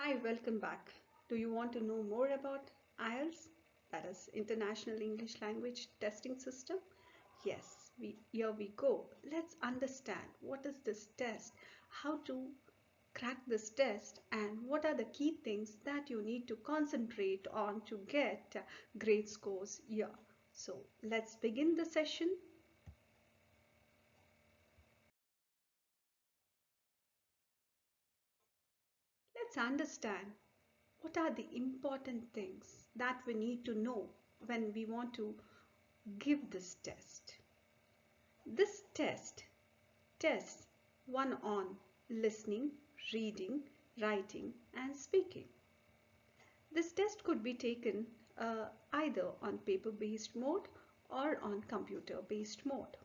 Hi, welcome back. Do you want to know more about IELTS? That is International English Language Testing System? Yes, here we go. Let's understand what is this test, how to crack this test, and what are the key things that you need to concentrate on to get great scores here. So let's begin the session. Let's understand what are the important things that we need to know when we want to give this test. This test tests one on listening, reading, writing, and speaking. This test could be taken either on paper-based mode or on computer-based mode.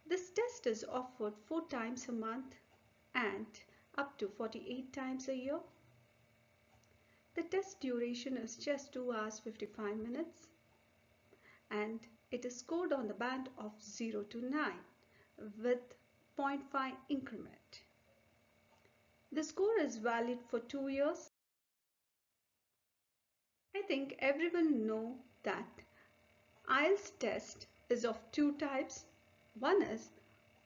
This test is offered 4 times a month and up to 48 times a year. The test duration is just 2 hours 55 minutes and it is scored on the band of 0 to 9 with 0.5 increment. The score is valid for 2 years. I think everyone know that IELTS test is of 2 types. One is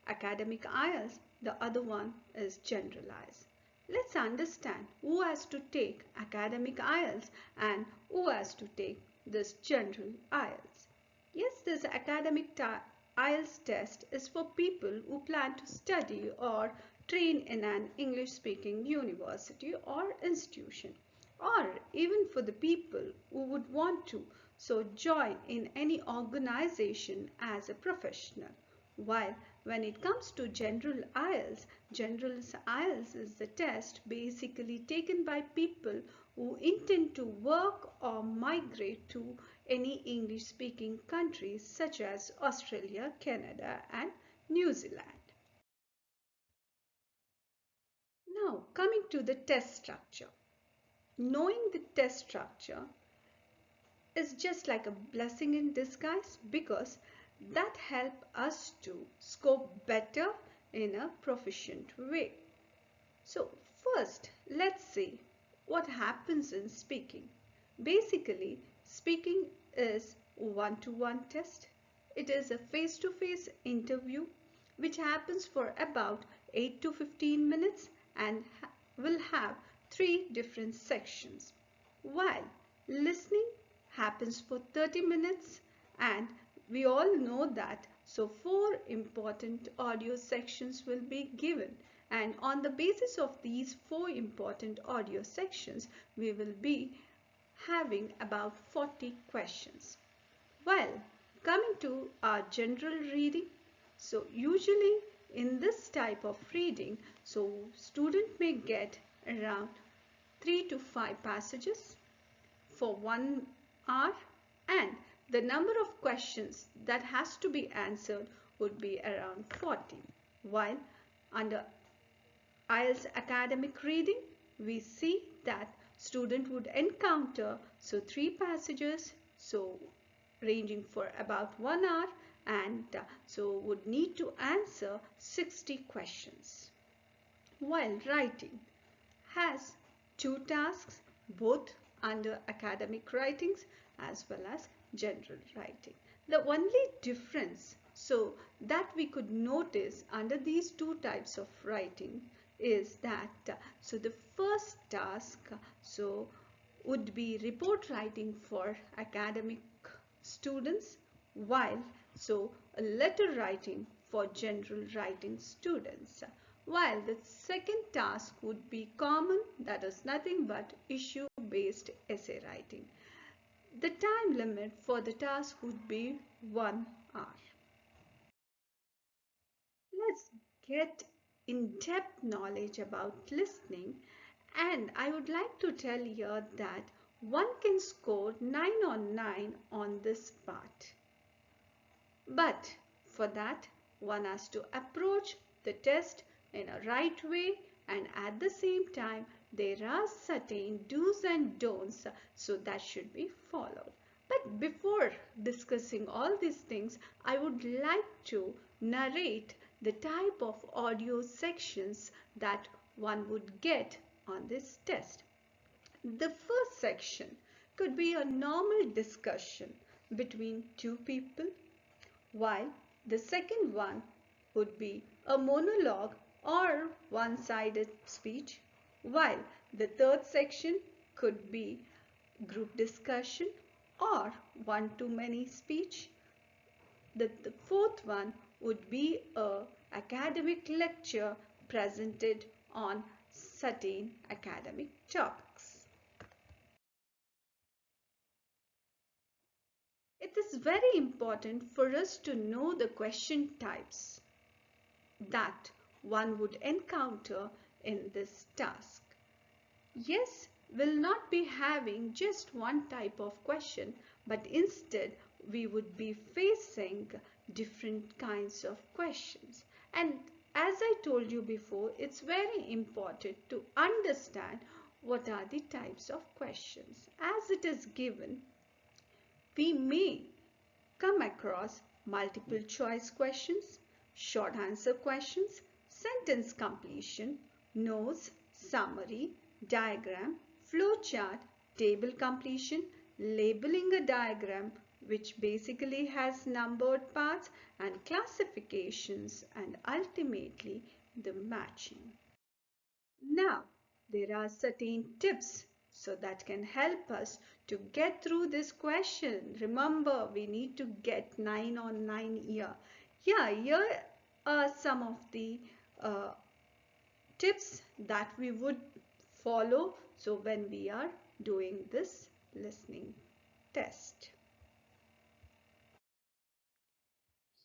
academic IELTS, the other one is generalized. Let's understand who has to take academic IELTS and who has to take this general IELTS. Yes, this academic IELTS test is for people who plan to study or train in an English-speaking university or institution, or even for the people who would want to join in any organization as a professional. While when it comes to general IELTS is the test basically taken by people who intend to work or migrate to any English-speaking countries such as Australia, Canada, and New Zealand. Now, coming to the test structure. Knowing the test structure is just like a blessing in disguise because that helps us to score better in a proficient way. So first, let's see what happens in speaking. Basically, speaking is one-to-one test. It is a face-to-face interview which happens for about 8 to 15 minutes and will have 3 different sections. While listening happens for 30 minutes and we all know that 4 important audio sections will be given, and on the basis of these 4 important audio sections we will be having about 40 questions. Well, coming to our general reading, usually in this type of reading, student may get around 3 to 5 passages for 1 hour, and the number of questions that has to be answered would be around 40. While under IELTS academic reading, we see that student would encounter 3 passages, ranging for about 1 hour, and would need to answer 60 questions. While writing has 2 tasks, both under academic writings as well as general writing. The only difference that we could notice under these 2 types of writing is that the first task would be report writing for academic students, while a letter writing for general writing students. While the second task would be common, that is nothing but issue-based essay writing. The time limit for the task would be 1 hour. Let's get in-depth knowledge about listening, and I would like to tell you that one can score 9 on 9 on this part. But for that, one has to approach the test in a right way, and at the same time there are certain do's and don'ts that should be followed. But before discussing all these things, I would like to narrate the type of audio sections that one would get on this test. The first section could be a normal discussion between two people, while the second one would be a monologue or one-sided speech, while the third section could be group discussion or one-to-many speech. The fourth one would be a academic lecture presented on certain academic topics. It is very important for us to know the question types that one would encounter in this task. Yes, we'll not be having just one type of question, but instead we would be facing different kinds of questions. And as I told you before, it's very important to understand what are the types of questions. As it is given, we may come across multiple choice questions, short answer questions, sentence completion, notes, summary, diagram, flowchart, table completion, labeling a diagram which basically has numbered parts, and classifications, and ultimately the matching. Now, there are certain tips so that can help us to get through this question. Remember, we need to get 9 on 9 here. Yeah, here are some of the uh, tips that we would follow so when we are doing this listening test.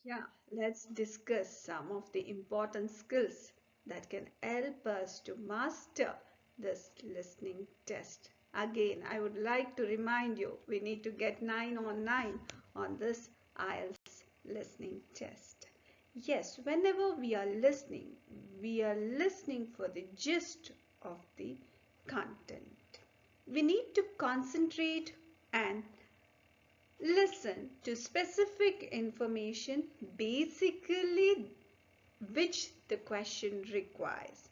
Yeah, let's discuss some of the important skills that can help us to master this listening test. Again, I would like to remind you, we need to get 9 on 9 on this IELTS listening test. Yes, whenever we are listening for the gist of the content. We need to concentrate and listen to specific information basically which the question requires.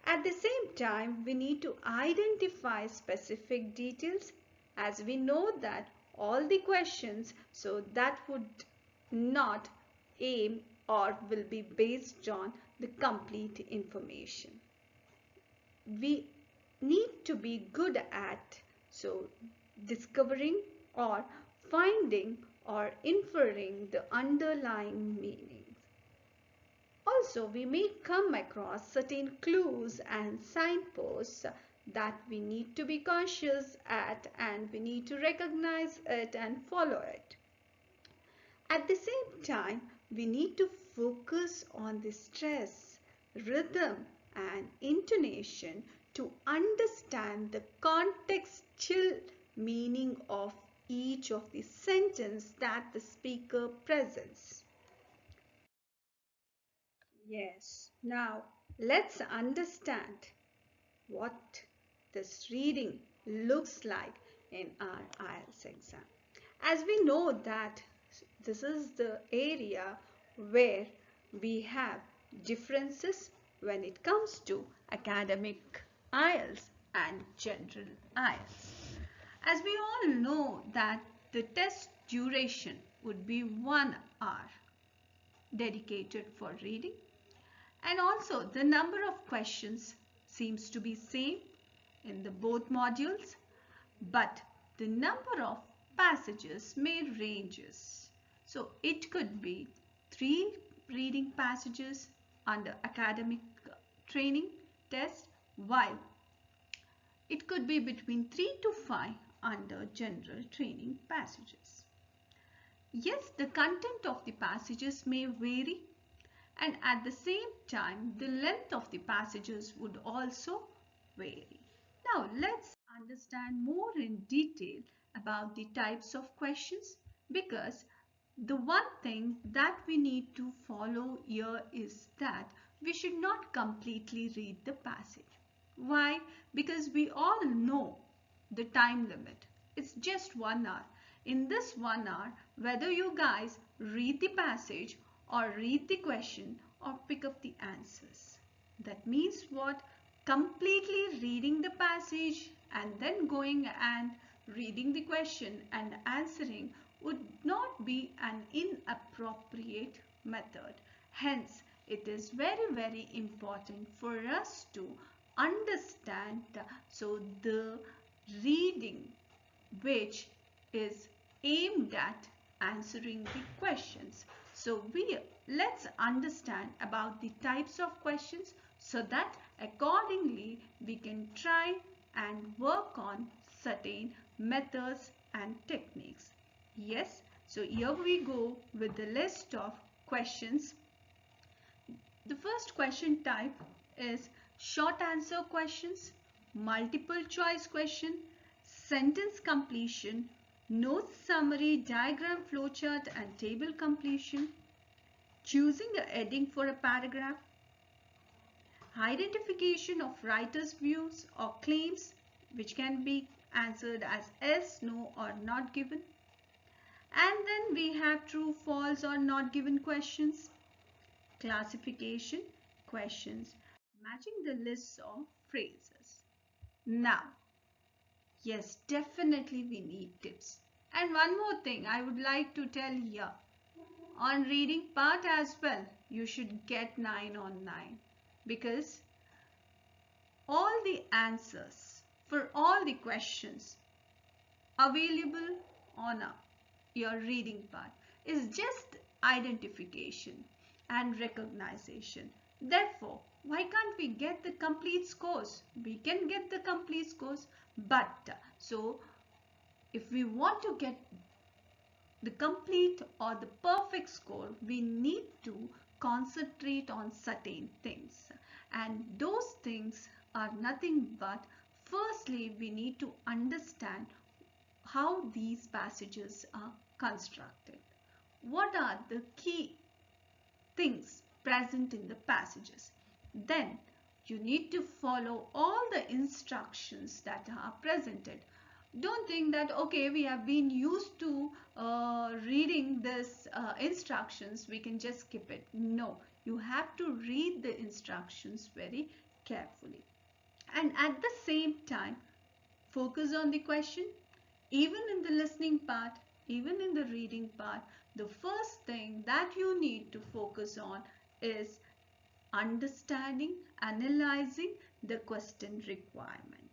At the same time, we need to identify specific details as we know that all the questions, so that would not aim or will be based on the complete information. We need to be good at discovering or finding or inferring the underlying meanings. Also, we may come across certain clues and signposts that we need to be conscious at, and we need to recognize it and follow it. At the same time, we need to focus on the stress, rhythm, and intonation to understand the contextual meaning of each of the sentence that the speaker presents. Yes, now let's understand what this reading looks like in our IELTS exam. As we know that this is the area where we have differences when it comes to academic IELTS and general IELTS. As we all know that the test duration would be 1 hour dedicated for reading, and also the number of questions seems to be same in the both modules, but the number of passages may ranges. So it could be 3 reading passages under academic training test, while it could be between 3 to 5 under general training passages. Yes, the content of the passages may vary, and at the same time the length of the passages would also vary. Now let's understand more in detail about the types of questions, because the one thing that we need to follow here is that we should not completely read the passage. Why? Because we all know the time limit. It's just 1 hour. In this 1 hour, whether you guys read the passage or read the question or pick up the answers, That means what? Completely reading the passage and then going and reading the question and answering would not be an inappropriate method. Hence, it is very important for us to understand the reading which is aimed at answering the questions. So let's understand about the types of questions so that accordingly we can try and work on certain methods and techniques. Yes, so here we go with the list of questions. The first question type is short answer questions, multiple choice question, sentence completion, notes summary, diagram flowchart and table completion, choosing a heading for a paragraph, identification of writer's views or claims which can be answered as yes, no or not given. And then we have true, false or not given questions, classification questions, matching the lists of phrases. Now, yes, definitely we need tips. And one more thing I would like to tell here. On reading part as well, you should get 9 on 9 because all the answers for all the questions available on your reading part is just identification and recognition. Therefore, why can't we get the complete scores? We can get the complete scores, but so if we want to get the complete or the perfect score, we need to concentrate on certain things. And those things are nothing but firstly, we need to understand how these passages are constructed. What are the key things present in the passages? Then you need to follow all the instructions that are presented. Don't think that okay, we have been used to reading this instructions, we can just skip it. No, you have to read the instructions very carefully and at the same time focus on the question. Even in the listening part, even in the reading part, the first thing that you need to focus on is understanding, analyzing the question requirement.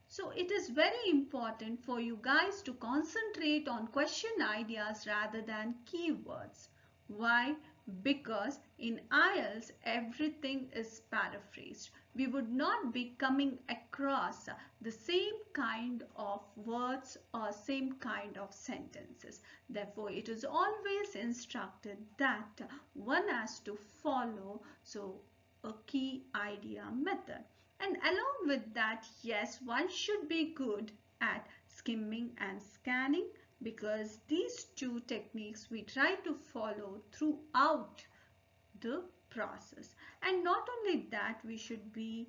So it is very important for you guys to concentrate on question ideas rather than keywords. Why? Because in IELTS everything is paraphrased. We would not be coming across the same kind of words or same kind of sentences. Therefore, it is always instructed that one has to follow a key idea method. And along with that, yes, one should be good at skimming and scanning because these two techniques we try to follow throughout the process. And not only that, we should be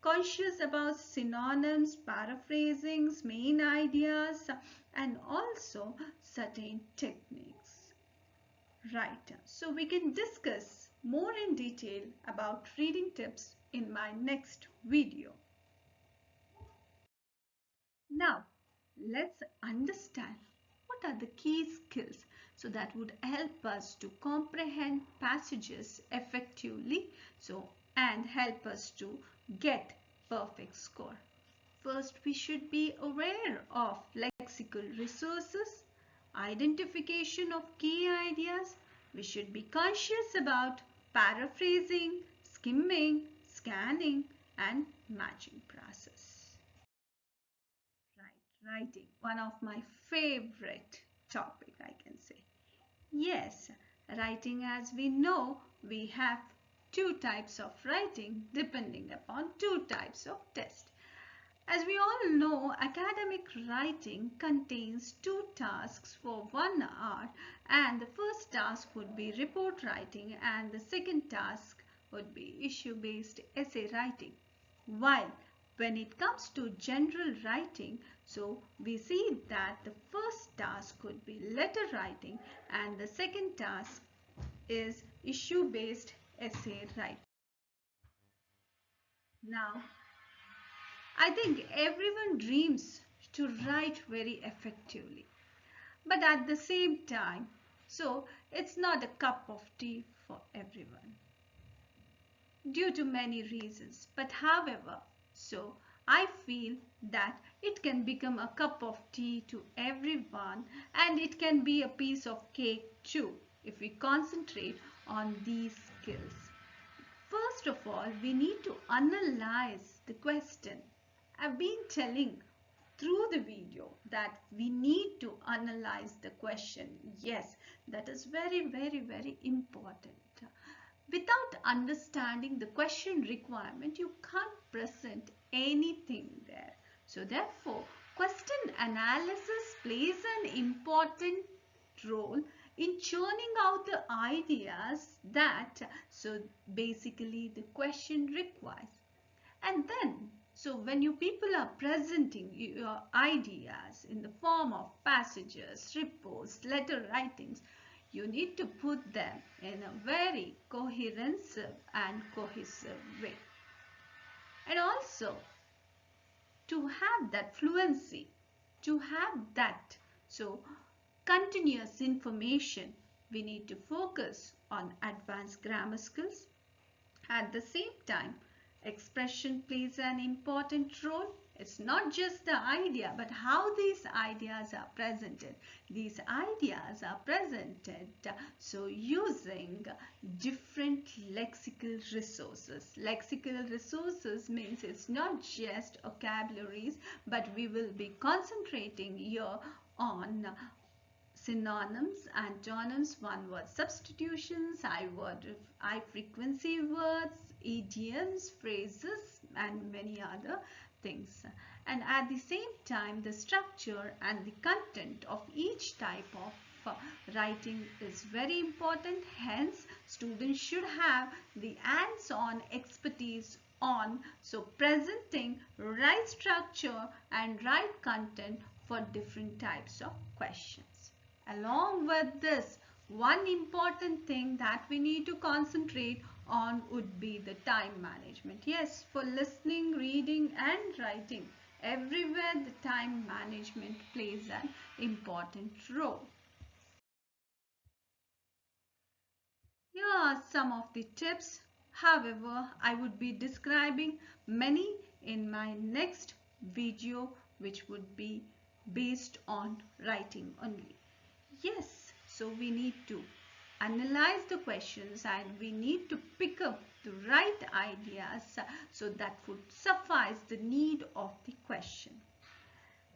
conscious about synonyms, paraphrasings, main ideas, and also certain techniques. Right, so we can discuss more in detail about reading tips in my next video. Now, let's understand what are the key skills so that would help us to comprehend passages effectively and help us to get perfect score. First, we should be aware of lexical resources, identification of key ideas. We should be conscious about paraphrasing, skimming, scanning and matching process. Right, writing, one of my favorite topic I can say. Yes, writing as we know, we have two types of writing depending upon two types of test. As we all know, academic writing contains two tasks for 1 hour and the first task would be report writing and the second task would be issue-based essay writing. While when it comes to general writing, so we see that the first task could be letter writing and the second task is issue-based essay writing. Now, I think everyone dreams to write very effectively, but at the same time, so it's not a cup of tea for everyone due to many reasons. But however, so I feel that it can become a cup of tea to everyone, and it can be a piece of cake too if we concentrate on these skills. First of all, we need to analyze the question. I've been telling through the video that we need to analyze the question. Yes, that is very important. Without understanding the question requirement, you can't present anything there. So therefore, question analysis plays an important role in churning out the ideas that so basically the question requires. And then so when you people are presenting your ideas in the form of passages, reports, letter writings, you need to put them in a very coherent and cohesive way. And also to have that fluency, to have that so continuous information, we need to focus on advanced grammar skills. At the same time, expression plays an important role. It's not just the idea, but how these ideas are presented. These ideas are presented so using different lexical resources. Lexical resources means it's not just vocabularies, but we will be concentrating here on synonyms, antonyms, one word substitutions, I frequency words, idioms, phrases, and many other things. And at the same time, the structure and the content of each type of writing is very important. Hence, students should have the hands-on expertise on so presenting right structure and right content for different types of questions. Along with this, one important thing that we need to concentrate on would be the time management. Yes, for listening, reading and writing, everywhere the time management plays an important role. Here are some of the tips. However, I would be describing many in my next video, which would be based on writing only. Yes, so we need to analyze the questions and we need to pick up the right ideas so that would suffice the need of the question.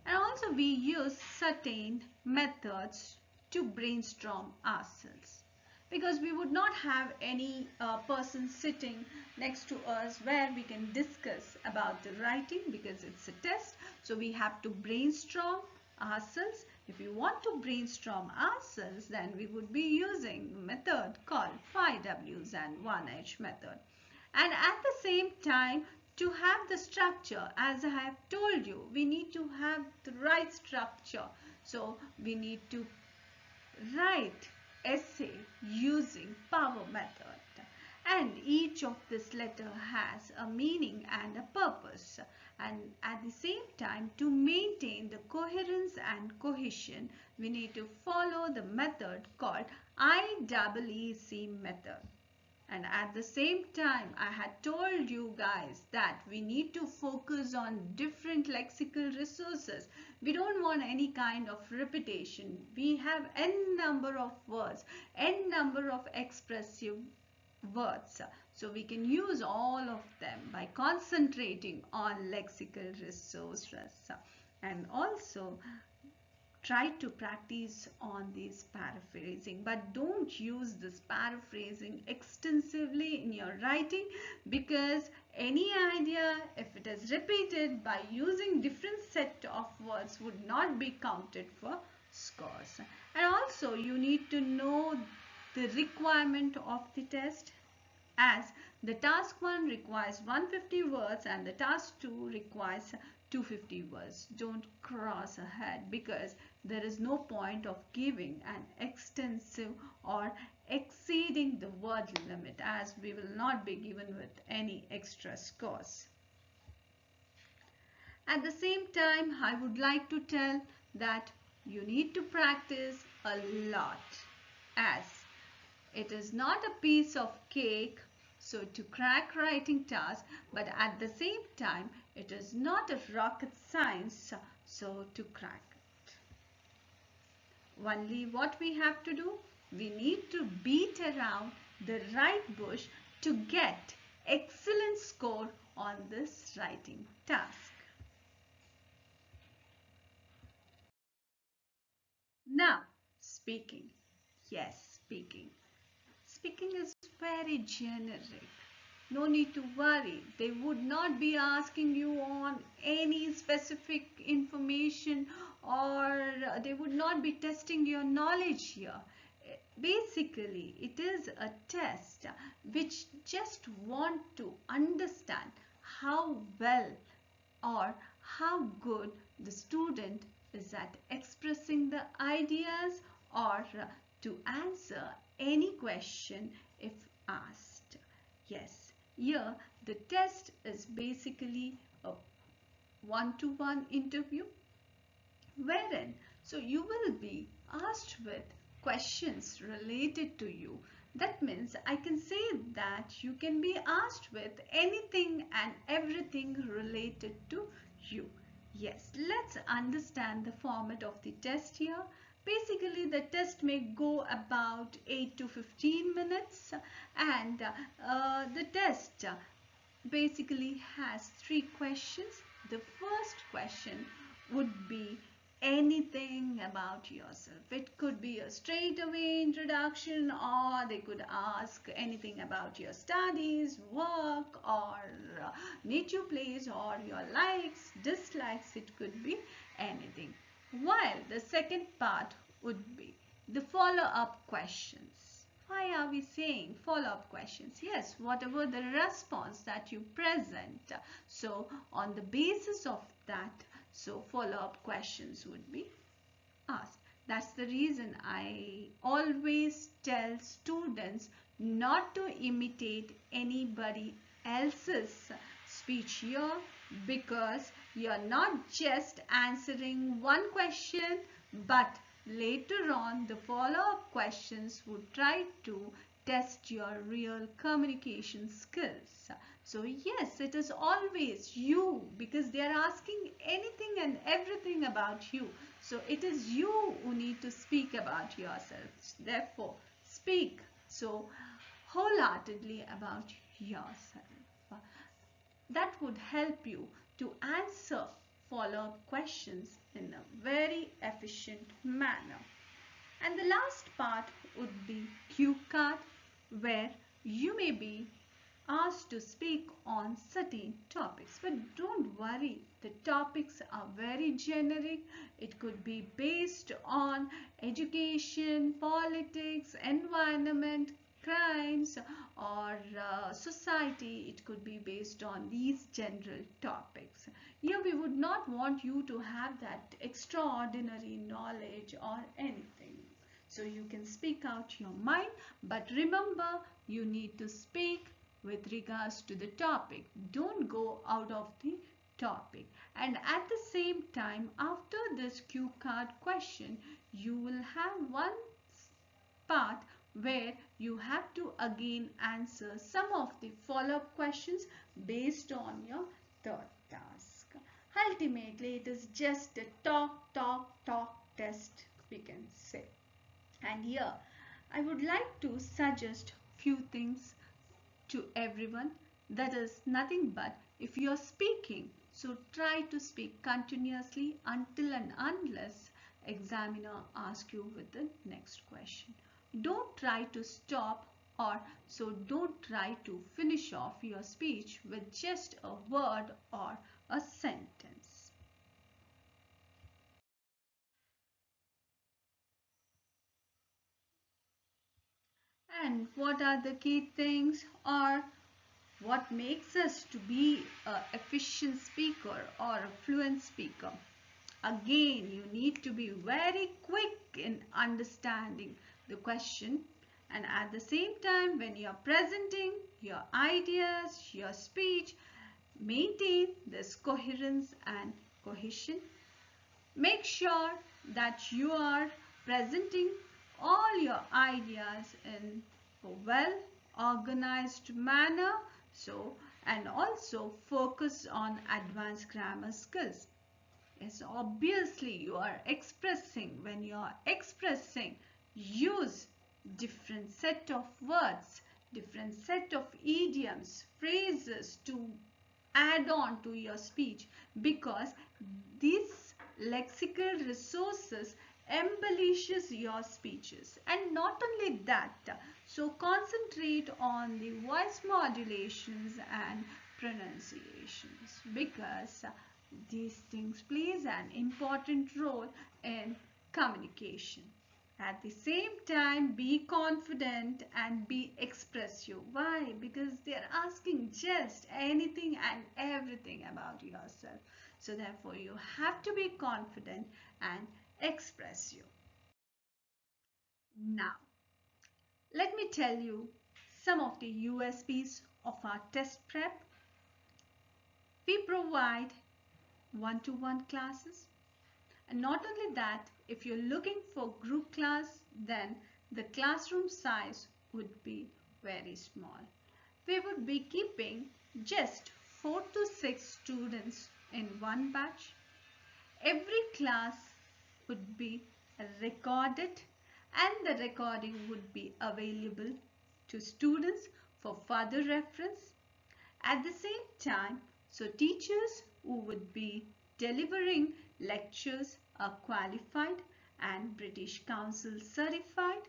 And also we use certain methods to brainstorm ourselves, because we would not have any person sitting next to us where we can discuss about the writing, because it's a test. So we have to brainstorm ourselves. If we want to brainstorm ourselves, then we would be using a method called 5Ws and 1H method. And at the same time, to have the structure, as I have told you, we need to have the right structure. So we need to write essay using power method, and each of this letter has a meaning and a purpose. And at the same time, to maintain the coherence and cohesion, we need to follow the method called IEEC method. And at the same time, I had told you guys that we need to focus on different lexical resources. We don't want any kind of repetition. We have n number of words, n number of expressive words. So we can use all of them by concentrating on lexical resources. And also, try to practice on this paraphrasing, but don't use this paraphrasing extensively in your writing, because any idea, if it is repeated by using different set of words, would not be counted for scores. And also you need to know the requirement of the test, as the task 1 requires 150 words and the task 2 requires 250 words. Don't cross ahead, because there is no point of giving an extensive or exceeding the word limit, as we will not be given with any extra scores. At the same time, I would like to tell that you need to practice a lot, as it is not a piece of cake so to crack writing task, but at the same time it is not a rocket science so to crack it. Only what we have to do, we need to beat around the right bush to get excellent score on this writing task. Now, speaking. Yes, speaking. Speaking is very generic. No need to worry. They would not be asking you on any specific information, or they would not be testing your knowledge here. Basically, it is a test which just want to understand how well or how good the student is at expressing the ideas, or to answer any question if asked. Yes, here the test is basically a one-to-one interview wherein so you will be asked with questions related to you. That means I can say that you can be asked with anything and everything related to you. Yes, let's understand the format of the test here. Basically, the test may go about 8 to 15 minutes, and the test basically has three questions. The first question would be anything about yourself. It could be a straightaway introduction, or they could ask anything about your studies, work, or native place, or your likes, dislikes. It could be anything. While the second part would be the follow-up questions. Why are we saying follow-up questions? Yes, whatever the response that you present. So on the basis of that, so follow-up questions would be asked. That's the reason I always tell students not to imitate anybody else's speech here, because you're not just answering one question, but later on the follow-up questions would try to test your real communication skills. So yes, it is always you, because they are asking anything and everything about you. So it is you who need to speak about yourself. Therefore, speak so wholeheartedly about yourself. That would help you to answer follow-up questions in a very efficient manner. And the last part would be cue card, where you may be asked to speak on certain topics. But don't worry, the topics are very generic. It could be based on education, politics, environment, crimes, or society. It could be based on these general topics. Here we would not want you to have that extraordinary knowledge or anything. So you can speak out your mind, but remember, you need to speak with regards to the topic. Don't go out of the topic. And at the same time, after this cue card question, you will have one part where you have to again answer some of the follow-up questions based on your third task. Ultimately, it is just a talk test, we can say. And here, I would like to suggest few things to everyone. That is nothing but, if you are speaking, so try to speak continuously until and unless examiner asks you with the next question. Don't try to stop, or so don't try to finish off your speech with just a word or a sentence. And what are the key things, or what makes us to be an efficient speaker or a fluent speaker? Again, you need to be very quick in understanding the question, and at the same time when you are presenting your ideas, your speech, maintain this coherence and cohesion. Make sure that you are presenting all your ideas in a well organized manner, so and also focus on advanced grammar skills. Yes, obviously you are expressing. When you are expressing, use different set of words, different set of idioms, phrases to add on to your speech, because these lexical resources embellishes your speeches. And not only that, so concentrate on the voice modulations and pronunciations, because these things plays an important role in communication. At the same time, be confident and be expressive. Why? Because they are asking just anything and everything about yourself. So therefore, you have to be confident and expressive. Now, let me tell you some of the USPs of our test prep. We provide one-to-one classes. And not only that, if you're looking for group class, then the classroom size would be very small. We would be keeping just 4 to 6 students in one batch. Every class would be recorded, and the recording would be available to students for further reference. At the same time, so teachers who would be delivering lectures are qualified and British Council certified.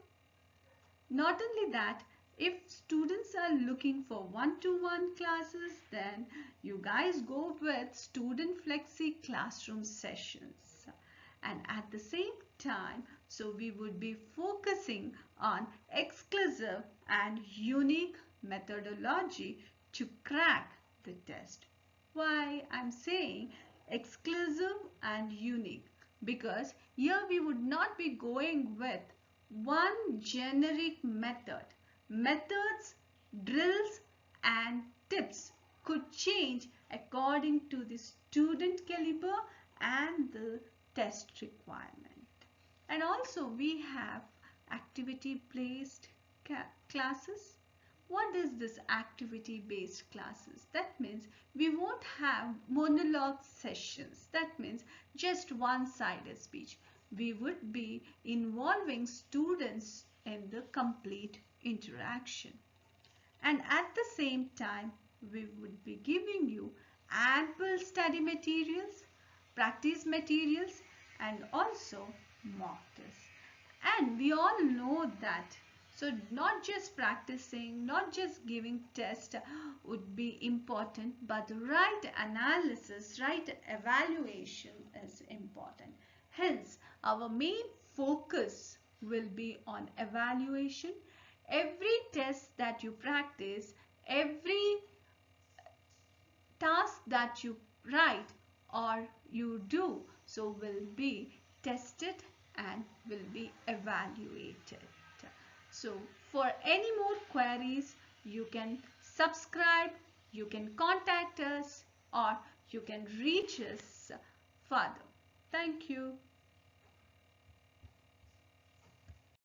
Not only that, if students are looking for one-to-one classes, then you guys go with student flexi classroom sessions. And at the same time, so we would be focusing on exclusive and unique methodology to crack the test. Why I'm saying exclusive and unique? Because here we would not be going with one generic method. Methods, drills and tips could change according to the student caliber and the test requirement. And also we have activity based classes. What is this activity based classes? That means we won't have monologue sessions. That means just one-sided speech. We would be involving students in the complete interaction. And at the same time, we would be giving you ample study materials, practice materials, and also mock tests. And we all know that. So not just practicing, not just giving test would be important, but the right analysis, right evaluation is important. Hence, our main focus will be on evaluation. Every test that you practice, every task that you write or you do, so will be tested and will be evaluated. So for any more queries, you can subscribe, you can contact us, or you can reach us further. Thank you.